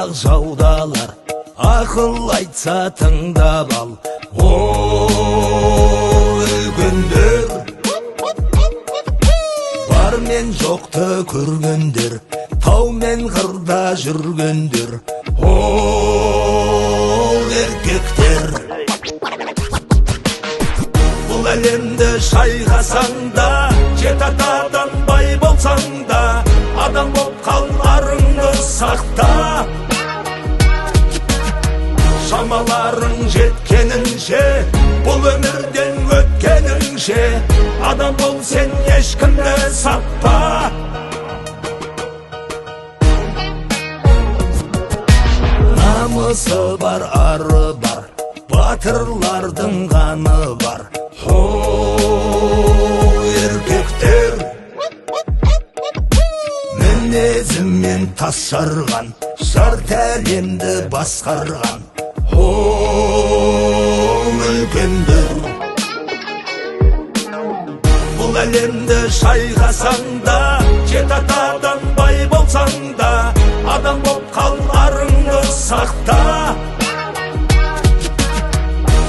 ақ жаудалар, ақыл айтса тыңдап ал. О, үлкендер, бар мен жоқты көргендер, тау мен қырда жүргендер. О, еркектер, бұл әлемді шайқасаң да, жет атадан бай болсаң да, адам боп қаларыңды сақта. Шамаларың жеткенінше, бұл өмірден өткеніңше, адам бол сен, ешкімді сатпа. Намысы бар, ары бар, батырлардың ғаны бар. О, еркектер, мінезімен тас жарған, жарты әлемді басқарған. О, үлкендер, бұл әлемді шайқасаң да, жет атадан бай болсаң да, адам боп қаларыңды сақта.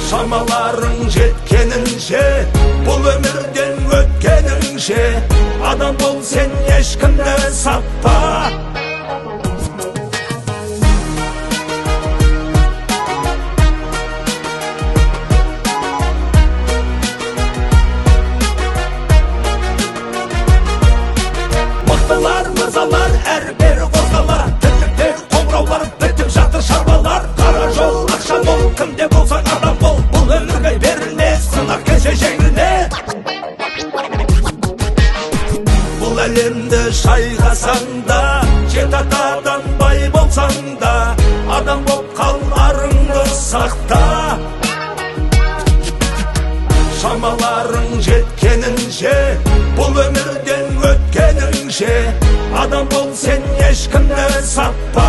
Шамаларың жеткенінше, бұл өмірден өткеніңше, адам бол сен, ешкімді сатпа. Мықтылар, мырзалар, әрбір қозғалар, тірліктер, қоңыраулар, бітіп жатыр шаруалар. Қара жол, ақша мол, кімде болсаң адам бол, бұл өмірге берілмес, сынақ келсе жеңілме. Бұл әлемді шайқасаң да, жет атадан бай болсаң да, адам боп қаларыңды сақта. Шамаларың жеткенінше, бұл өмірден өткеніңше, адам бол сен, ешкімді сатпа.